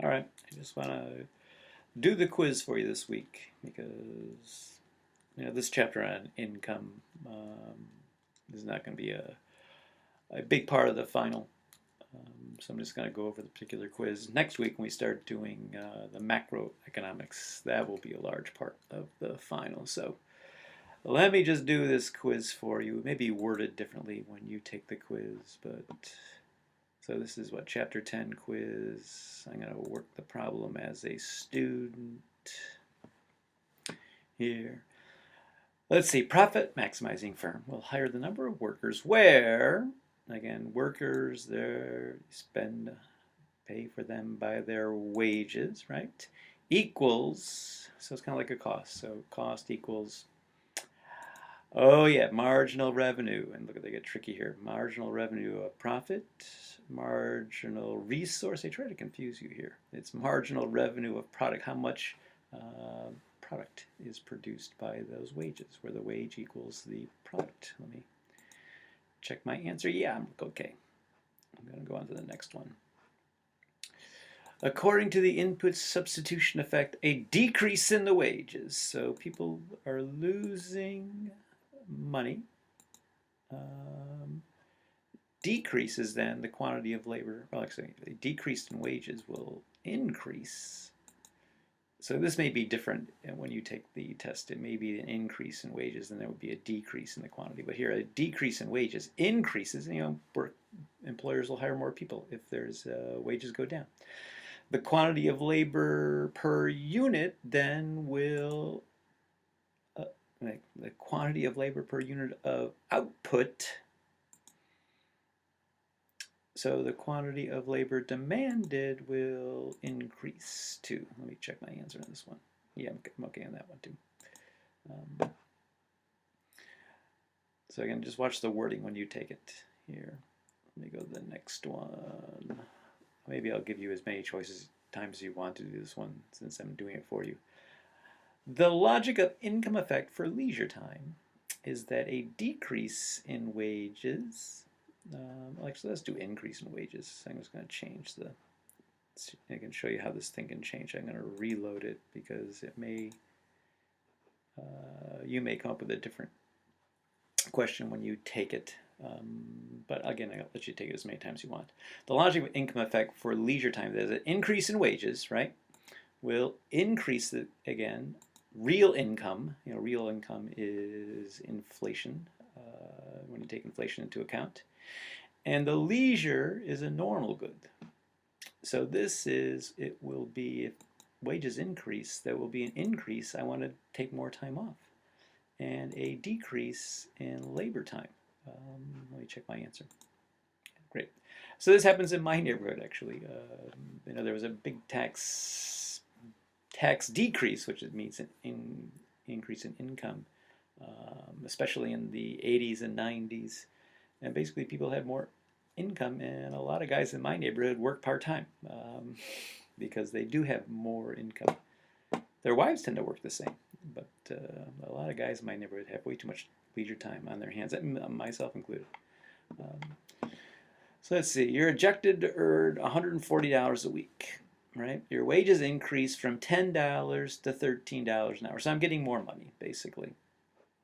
All right, I just want to do the quiz for you this week because this chapter on income is not going to be a big part of the final. So I'm just going to go over the particular quiz. Next week, when we start doing the macroeconomics, that will be a large part of the final. So let me just do this quiz for you. It may be worded differently when you take the quiz, but so this is what Chapter 10 quiz. I'm going to work the problem as a student here. Let's see, profit maximizing firm will hire the number of workers where, again, workers, they spend, pay for them by their wages, right? Equals, so it's kind of like a cost. So cost equals, oh yeah, marginal revenue. And look, they get tricky here. Marginal revenue of profit, marginal resource. They try to confuse you here. It's marginal revenue of product. How much product is produced by those wages, where the wage equals the product. Let me check my answer. Yeah, I'm okay. I'm going to go on to the next one. According to the input substitution effect, a decrease in the wages. So people are losing money. Decreases then the quantity of labor. Well, actually, a decrease in wages will increase. So this may be different when you take the test. It may be an increase in wages, and there would be a decrease in the quantity. But here, a decrease in wages increases. Employers will hire more people if there's wages go down. The quantity of labor per unit then will, the quantity of labor per unit of output. So the quantity of labor demanded will increase too. Let me check my answer on this one. Yeah, I'm okay on that one too. So again, just watch the wording when you take it here. Let me go to the next one. Maybe I'll give you as many times as you want to do this one since I'm doing it for you. The logic of income effect for leisure time is that a decrease in wages, actually let's do increase in wages. I'm just going to change I can show you how this thing can change. I'm going to reload it because it may, you may come up with a different question when you take it. But again, I'll let you take it as many times as you want. The logic of income effect for leisure time is an increase in wages, right, will increase again, real income. Real income is inflation, when you take inflation into account. And the leisure is a normal good. So it will be, if wages increase, there will be an increase. I want to take more time off. And a decrease in labor time. Let me check my answer. Great. So this happens in my neighborhood, actually. There was a big tax decrease, which means an increase in income, especially in the 80s and 90s. And basically, people had more income, and a lot of guys in my neighborhood work part-time because they do have more income. Their wives tend to work the same, but a lot of guys in my neighborhood have way too much leisure time on their hands, myself included. So let's see, you're projected to earn $140 a week, right? Your wages increase from $10 to $13 an hour. So I'm getting more money, basically.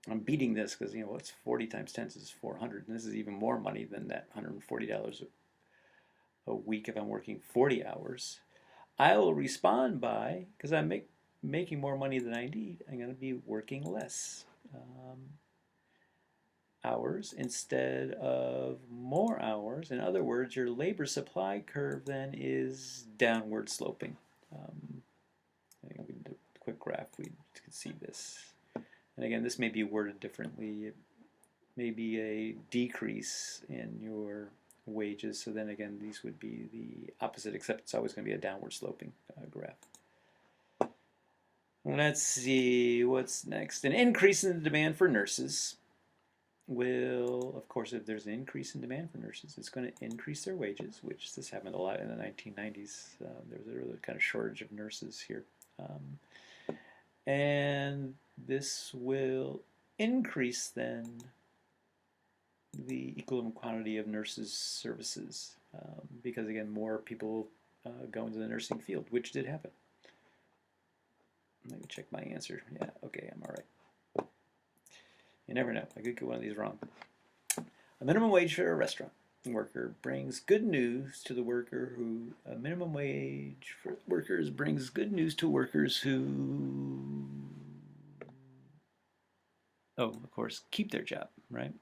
I'm beating this because, what's 40 times 10 is 400, and this is even more money than that $140 a week if I'm working 40 hours. I will respond by, because I'm making more money than I need, I'm going to be working less hours instead of more hours. In other words, your labor supply curve then is downward sloping. I think we can do a quick graph. We can see this. And again, this may be worded differently. It may be a decrease in your wages. So then again, these would be the opposite, except it's always going to be a downward sloping graph. Let's see, what's next? An increase in the demand for nurses will, of course, if there's an increase in demand for nurses, it's going to increase their wages, which this happened a lot in the 1990s. There was a really kind of shortage of nurses here. And this will increase then the equivalent quantity of nurses' services because, again, more people go into the nursing field, which did happen. Let me check my answer. Yeah, okay, I'm all right. You never know. I could get one of these wrong. A minimum wage for a restaurant worker brings good news to the worker who. A minimum wage for workers brings good news to workers who. Oh, of course, keep their job, right?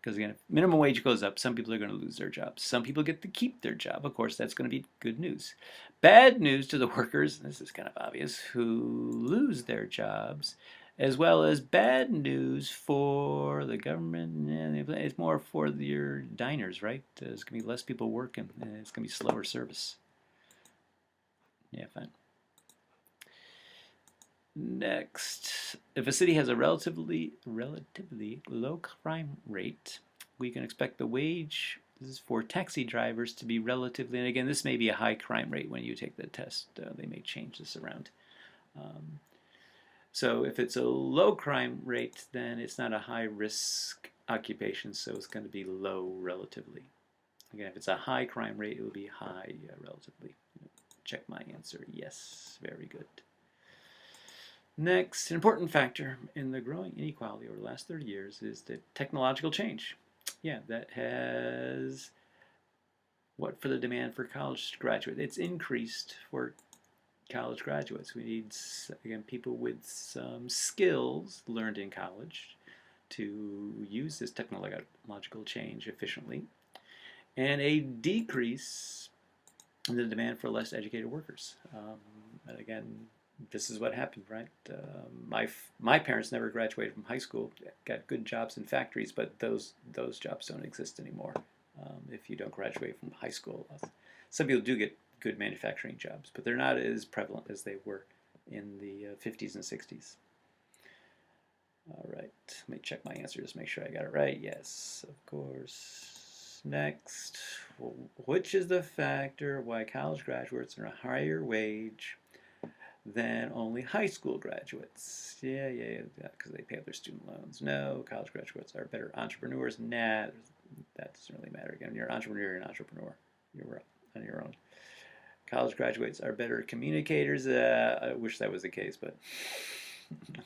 Because again, if minimum wage goes up, some people are going to lose their jobs. Some people get to keep their job. Of course, that's going to be good news. Bad news to the workers, this is kind of obvious, who lose their jobs, as well as bad news for the government. It's more for your diners, right? There's going to be less people working, and it's going to be slower service. Yeah, fine. Next, if a city has a relatively low crime rate, we can expect the wage, this is for taxi drivers, to be relatively, and again, this may be a high crime rate when you take the test. They may change this around. So if it's a low crime rate, then it's not a high risk occupation, so it's going to be low relatively. Again, if it's a high crime rate, it will be high relatively. Check my answer. Yes, very good. Next, an important factor in the growing inequality over the last 30 years is the technological change. Yeah, that has, what for the demand for college graduates? It's increased for college graduates. We need, again, people with some skills learned in college to use this technological change efficiently, and a decrease in the demand for less educated workers. And again, this is what happened, right? My parents never graduated from high school, got good jobs in factories, but those jobs don't exist anymore if you don't graduate from high school. Some people do get good manufacturing jobs, but they're not as prevalent as they were in the 50s and 60s. All right, let me check my answers, make sure I got it right. Yes, of course. Next, which is the factor why college graduates earn a higher wage than only high school graduates? Yeah, because they pay off their student loans. No, college graduates are better entrepreneurs. Nah, that doesn't really matter. Again, you're an entrepreneur, you're an entrepreneur. You're on your own. College graduates are better communicators. I wish that was the case, but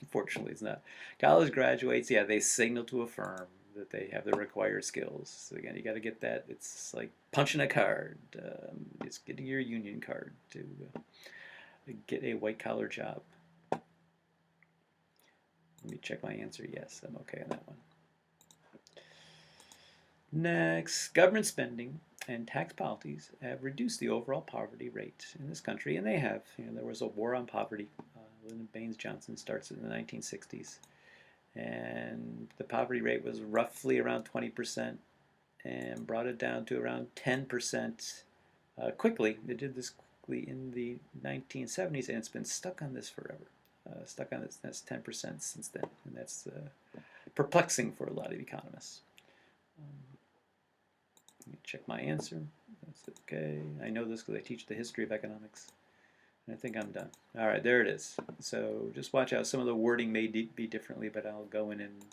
unfortunately it's not. College graduates, yeah, they signal to a firm that they have the required skills. So again, you got to get that. It's like punching a card. It's getting your union card to get a white-collar job. Let me check my answer. Yes, I'm okay on that one. Next, government spending and tax policies have reduced the overall poverty rate in this country, and they have. There was a war on poverty. Lyndon Baines Johnson starts in the 1960s, and the poverty rate was roughly around 20%, and brought it down to around 10% quickly. They did this quickly in the 1970s, and it's been stuck on this forever. Stuck on this, that's 10% since then, and that's perplexing for a lot of economists. Let me check my answer. That's okay. I know this because I teach the history of economics. And I think I'm done. All right, there it is. So just watch out. Some of the wording may be differently, but I'll go in and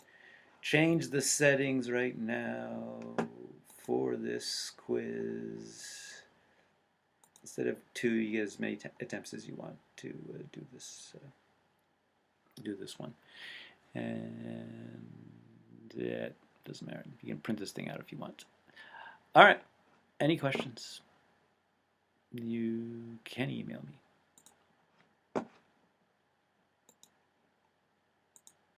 change the settings right now for this quiz. Instead of 2, you get as many attempts as you want to do this one. And that doesn't matter. You can print this thing out if you want. All right. Any questions? You can email me.